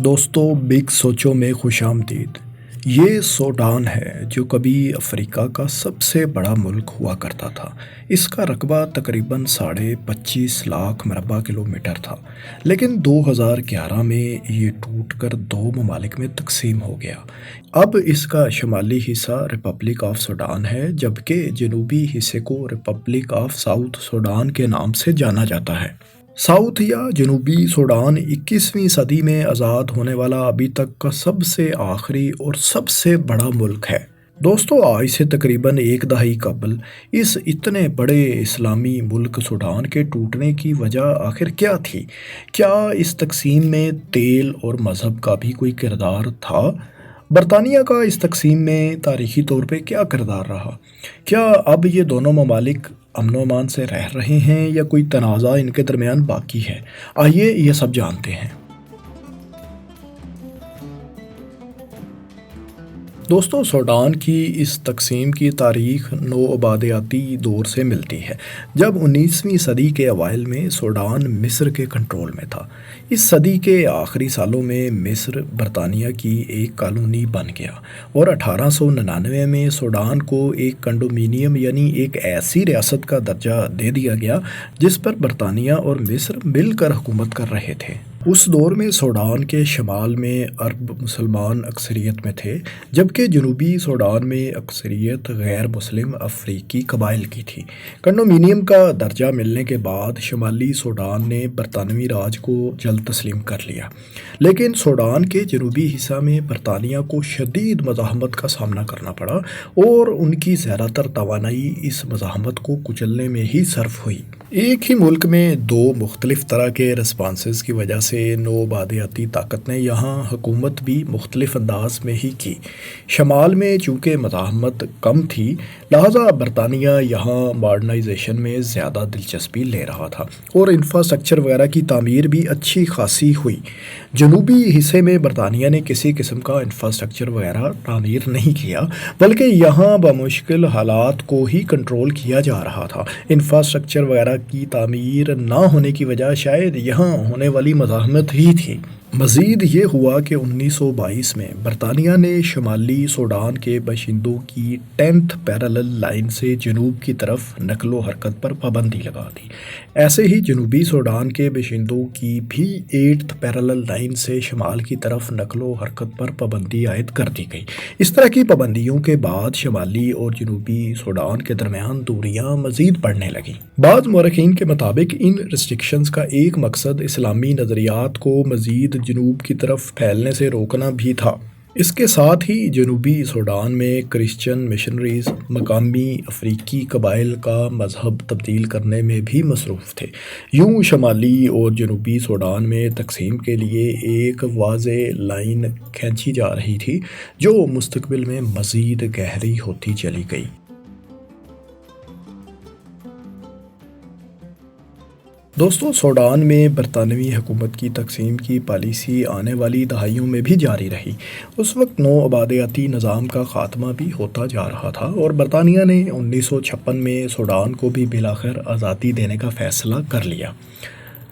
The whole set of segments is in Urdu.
دوستو بگ سوچو میں خوش آمدید۔ یہ سوڈان ہے جو کبھی افریقہ کا سب سے بڑا ملک ہوا کرتا تھا۔ اس کا رقبہ تقریباً 25.5 لاکھ مربع کلومیٹر تھا، لیکن 2011 میں یہ ٹوٹ کر دو ممالک میں تقسیم ہو گیا۔ اب اس کا شمالی حصہ ریپبلک آف سوڈان ہے، جبکہ جنوبی حصے کو ریپبلک آف ساؤتھ سوڈان کے نام سے جانا جاتا ہے۔ ساؤتھ یا جنوبی سوڈان 21ویں صدی میں آزاد ہونے والا ابھی تک کا سب سے آخری اور سب سے بڑا ملک ہے۔ دوستو آج سے تقریباً ایک دہائی قبل اس اتنے بڑے اسلامی ملک سوڈان کے ٹوٹنے کی وجہ آخر کیا تھی؟ کیا اس تقسیم میں تیل اور مذہب کا بھی کوئی کردار تھا؟ برطانیہ کا اس تقسیم میں تاریخی طور پہ کیا کردار رہا؟ کیا اب یہ دونوں ممالک امن و امان سے رہ رہے ہیں یا کوئی تنازع ان کے درمیان باقی ہے؟ آئیے یہ سب جانتے ہیں۔ دوستو سوڈان کی اس تقسیم کی تاریخ نوآبادیاتی دور سے ملتی ہے، جب 19ویں صدی کے اوائل میں سوڈان مصر کے کنٹرول میں تھا۔ اس صدی کے آخری سالوں میں مصر برطانیہ کی ایک کالونی بن گیا اور 1899 میں سوڈان کو ایک کنڈومینیم یعنی ایک ایسی ریاست کا درجہ دے دیا گیا جس پر برطانیہ اور مصر مل کر حکومت کر رہے تھے۔ اس دور میں سوڈان کے شمال میں عرب مسلمان اکثریت میں تھے، جبکہ جنوبی سوڈان میں اکثریت غیر مسلم افریقی قبائل کی تھی۔ کنڈومینیم کا درجہ ملنے کے بعد شمالی سوڈان نے برطانوی راج کو جلد تسلیم کر لیا، لیکن سوڈان کے جنوبی حصہ میں برطانیہ کو شدید مزاحمت کا سامنا کرنا پڑا اور ان کی زیادہ تر توانائی اس مزاحمت کو کچلنے میں ہی صرف ہوئی۔ ایک ہی ملک میں دو مختلف طرح کے رسپانسز کی وجہ سے نوآبادیاتی طاقت نے یہاں حکومت بھی مختلف انداز میں ہی کی۔ شمال میں چونکہ مزاحمت کم تھی، لہٰذا برطانیہ یہاں ماڈرنائزیشن میں زیادہ دلچسپی لے رہا تھا اور انفراسٹرکچر وغیرہ کی تعمیر بھی اچھی خاصی ہوئی۔ جنوبی حصے میں برطانیہ نے کسی قسم کا انفراسٹرکچر وغیرہ تعمیر نہیں کیا، بلکہ یہاں بمشکل حالات کو ہی کنٹرول کیا جا رہا تھا۔ انفراسٹرکچر وغیرہ کی تعمیر نہ ہونے کی وجہ شاید یہاں ہونے والی مزاحمت ہی تھی۔ مزید یہ ہوا کہ 1922 میں برطانیہ نے شمالی سوڈان کے باشندوں کی 10th پیرالل لائن سے جنوب کی طرف نقل و حرکت پر پابندی لگا دی۔ ایسے ہی جنوبی سوڈان کے باشندوں کی بھی 8th پیرالل لائن سے شمال کی طرف نقل و حرکت پر پابندی عائد کر دی گئی۔ اس طرح کی پابندیوں کے بعد شمالی اور جنوبی سوڈان کے درمیان دوریاں مزید بڑھنے لگیں۔ بعض مورخین کے مطابق ان ریسٹرکشنز کا ایک مقصد اسلامی نظریات کو مزید جنوب کی طرف پھیلنے سے روکنا بھی تھا۔ اس کے ساتھ ہی جنوبی سوڈان میں کرسچن مشنریز مقامی افریقی قبائل کا مذہب تبدیل کرنے میں بھی مصروف تھے۔ یوں شمالی اور جنوبی سوڈان میں تقسیم کے لیے ایک واضح لائن کھینچی جا رہی تھی جو مستقبل میں مزید گہری ہوتی چلی گئی۔ دوستو سوڈان میں برطانوی حکومت کی تقسیم کی پالیسی آنے والی دہائیوں میں بھی جاری رہی۔ اس وقت نوآبادیاتی نظام کا خاتمہ بھی ہوتا جا رہا تھا اور برطانیہ نے 1956 میں سوڈان کو بھی بالآخر آزادی دینے کا فیصلہ کر لیا۔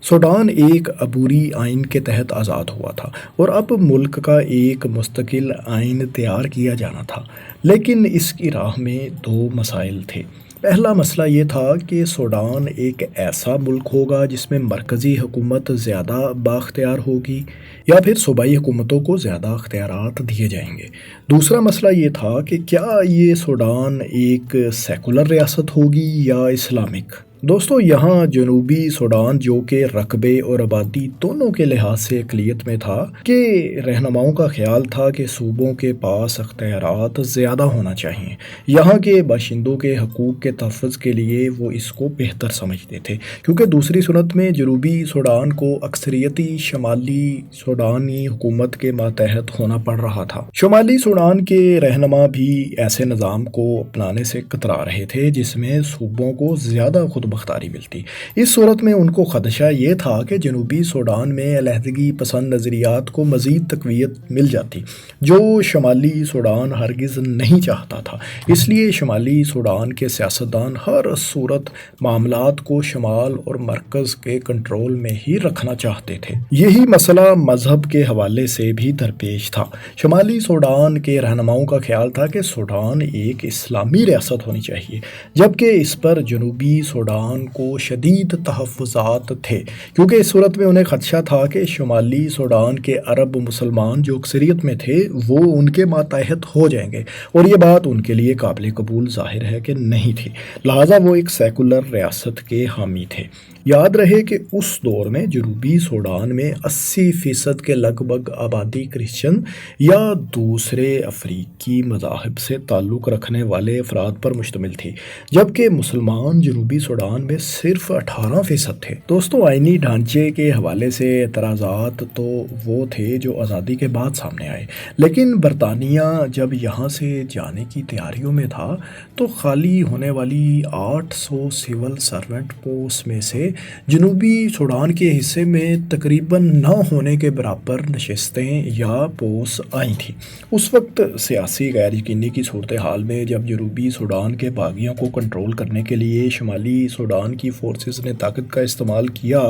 سوڈان ایک عبوری آئین کے تحت آزاد ہوا تھا اور اب ملک کا ایک مستقل آئین تیار کیا جانا تھا، لیکن اس کی راہ میں دو مسائل تھے۔ پہلا مسئلہ یہ تھا کہ سوڈان ایک ایسا ملک ہوگا جس میں مرکزی حکومت زیادہ بااختیار ہوگی یا پھر صوبائی حکومتوں کو زیادہ اختیارات دیے جائیں گے۔ دوسرا مسئلہ یہ تھا کہ کیا یہ سوڈان ایک سیکولر ریاست ہوگی یا اسلامک۔ دوستو یہاں جنوبی سوڈان جو کہ رقبے اور آبادی دونوں کے لحاظ سے اقلیت میں تھا، کہ رہنماؤں کا خیال تھا کہ صوبوں کے پاس اختیارات زیادہ ہونا چاہیے۔ یہاں کے باشندوں کے حقوق کے تحفظ کے لیے وہ اس کو بہتر سمجھتے تھے، کیونکہ دوسری صورت میں جنوبی سوڈان کو اکثریتی شمالی سوڈانی حکومت کے ماتحت ہونا پڑ رہا تھا۔ شمالی سوڈان کے رہنما بھی ایسے نظام کو اپنانے سے کترا رہے تھے جس میں صوبوں کو زیادہ خود مختاری ملتی۔ اس صورت میں ان کو خدشہ یہ تھا کہ جنوبی سوڈان میں علیحدگی پسند نظریات کو مزید تقویت مل جاتی، جو شمالی سوڈان ہرگز نہیں چاہتا تھا۔ اس لیے شمالی سوڈان کے سیاستدان ہر صورت معاملات کو شمال اور مرکز کے کنٹرول میں ہی رکھنا چاہتے تھے۔ یہی مسئلہ مذہب کے حوالے سے بھی درپیش تھا۔ شمالی سوڈان کے رہنماؤں کا خیال تھا کہ سوڈان ایک اسلامی ریاست ہونی چاہیے، جبکہ اس پر جنوبی سوڈان کو شدید تحفظات تھے، کیونکہ اس صورت میں انہیں خدشہ تھا کہ شمالی سوڈان کے عرب مسلمان جو اکثریت میں تھے وہ ان کے ماتحت ہو جائیں گے، اور یہ بات ان کے لیے قابل قبول ظاہر ہے کہ نہیں تھی، لہٰذا وہ ایک سیکولر ریاست کے حامی تھے۔ یاد رہے کہ اس دور میں جنوبی سوڈان میں 80% کے لگ بھگ آبادی کرسچن یا دوسرے افریقی مذاہب سے تعلق رکھنے والے افراد پر مشتمل تھی، جبکہ مسلمان جنوبی سوڈان میں صرف 18% تھے۔ دوستو، آئینی ڈھانچے کے حوالے سے اعتراضات تو وہ تھے جو آزادی کے بعد سامنے آئے، لیکن برطانیہ جب یہاں سے جانے کی تیاریوں میں تھا تو خالی ہونے والی 800 سول سرونٹ پوسٹ میں سے جنوبی سوڈان کے حصے میں تقریباً نہ ہونے کے برابر نشستیں یا پوسٹ آئی تھیں۔ اس وقت سیاسی غیر یقینی کی صورتحال میں جب جنوبی سوڈان کے باغیوں کو کنٹرول کرنے کے لیے شمالی سوڈان کی فورسز نے طاقت کا استعمال کیا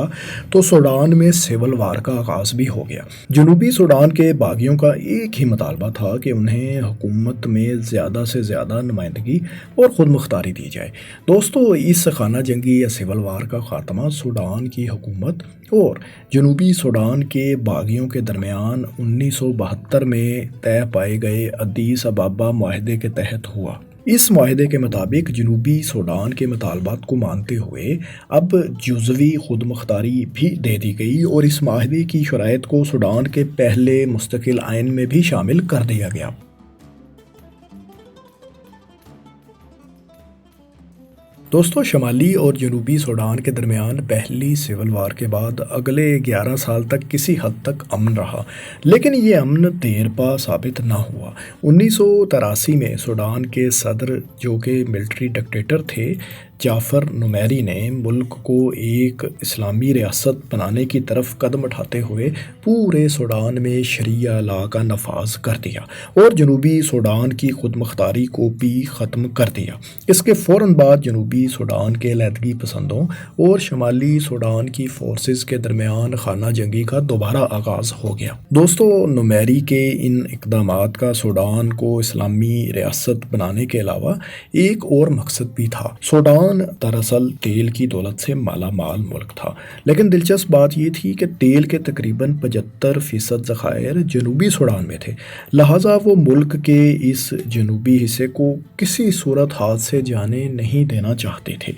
تو سوڈان میں سول وار کا آغاز بھی ہو گیا۔ جنوبی سوڈان کے باغیوں کا ایک ہی مطالبہ تھا کہ انہیں حکومت میں زیادہ سے زیادہ نمائندگی اور خود مختاری دی جائے۔ دوستو، اس خانہ جنگی یا سول وار کا خاتمہ سوڈان کی حکومت اور جنوبی سوڈان کے باغیوں کے درمیان 1972 میں طے پائے گئے ادیس ابابا معاہدے کے تحت ہوا۔ اس معاہدے کے مطابق جنوبی سوڈان کے مطالبات کو مانتے ہوئے اب جزوی خود مختاری بھی دے دی گئی، اور اس معاہدے کی شرائط کو سوڈان کے پہلے مستقل آئین میں بھی شامل کر دیا گیا۔ دوستو، شمالی اور جنوبی سوڈان کے درمیان پہلی سول وار کے بعد اگلے 11 سال تک کسی حد تک امن رہا، لیکن یہ امن دیر پا ثابت نہ ہوا۔ 1983 میں سوڈان کے صدر جو کہ ملٹری ڈکٹیٹر تھے، جعفر نمیری نے ملک کو ایک اسلامی ریاست بنانے کی طرف قدم اٹھاتے ہوئے پورے سوڈان میں شریعہ لاء کا نفاذ کر دیا اور جنوبی سوڈان کی خود مختاری کو بھی ختم کر دیا۔ اس کے فوراً بعد جنوبی سوڈان کے علیحدگی پسندوں اور شمالی سوڈان کی فورسز کے درمیان خانہ جنگی کا دوبارہ آغاز ہو گیا۔ دوستو، نمیری کے ان اقدامات کا سوڈان کو اسلامی ریاست بنانے کے علاوہ ایک اور مقصد بھی تھا۔ سوڈان دراصل تیل کی دولت سے مالا مال ملک تھا، لیکن دلچسپ بات یہ تھی کہ تیل کے تقریباً 75% ذخائر جنوبی سوڈان میں تھے، لہٰذا وہ ملک کے اس جنوبی حصے کو کسی صورت ہاتھ سے جانے نہیں دینا چاہتے تھے۔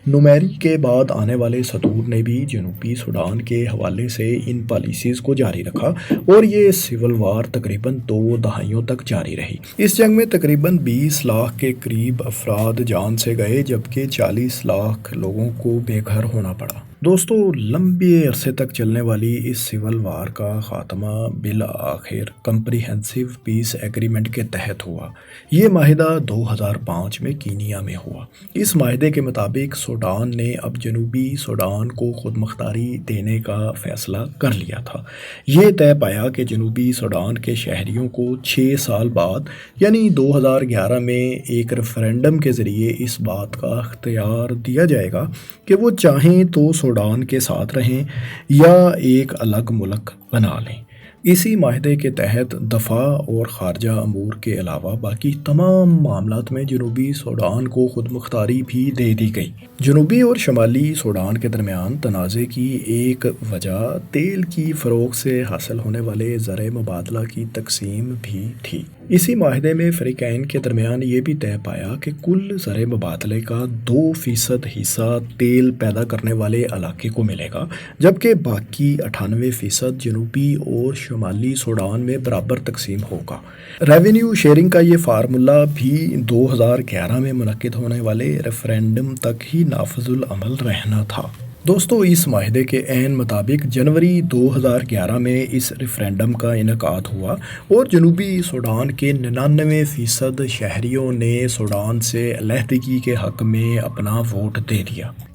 نمیری کے بعد آنے والے صدور نے بھی جنوبی سوڈان کے حوالے سے ان پالیسیز کو جاری رکھا، اور یہ سول وار تقریباً 2 دہائیوں تک جاری رہی۔ اس جنگ میں تقریباً 20 لاکھ کے قریب افراد جان سے گئے، جبکہ 40 لاکھ لوگوں کو بے گھر ہونا پڑا۔ دوستو، لمبے عرصے تک چلنے والی اس سول وار کا خاتمہ بالآخر کمپریہنسو پیس ایگریمنٹ کے تحت ہوا۔ یہ معاہدہ 2005 میں کینیا میں ہوا۔ اس معاہدے کے مطابق سوڈان نے اب جنوبی سوڈان کو خود مختاری دینے کا فیصلہ کر لیا تھا۔ یہ طے پایا کہ جنوبی سوڈان کے شہریوں کو 6 سال بعد یعنی 2011 میں ایک ریفرینڈم کے ذریعے اس بات کا اختیار دیا جائے گا کہ وہ چاہیں تو سوڈان کے ساتھ رہیں یا ایک الگ ملک بنا لیں۔ اسی معاہدے کے تحت دفاع اور خارجہ امور کے علاوہ باقی تمام معاملات میں جنوبی سوڈان کو خود مختاری بھی دے دی گئی۔ جنوبی اور شمالی سوڈان کے درمیان تنازع کی ایک وجہ تیل کی فروخت سے حاصل ہونے والے زر مبادلہ کی تقسیم بھی تھی۔ اسی معاہدے میں فریقین کے درمیان یہ بھی طے پایا کہ کل زر مبادلے کا 2% حصہ تیل پیدا کرنے والے علاقے کو ملے گا، جبکہ باقی 98% جنوبی اور شمالی سوڈان میں برابر تقسیم ہوگا۔ ریونیو شیئرنگ کا یہ فارمولہ بھی 2011 میں منعقد ہونے والے ریفرینڈم تک ہی نافذ العمل رہنا تھا۔ دوستو، اس معاہدے کے عین مطابق جنوری 2011 میں اس ریفرینڈم کا انعقاد ہوا اور جنوبی سوڈان کے 99% شہریوں نے سوڈان سے علیحدگی کے حق میں اپنا ووٹ دے دیا۔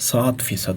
7%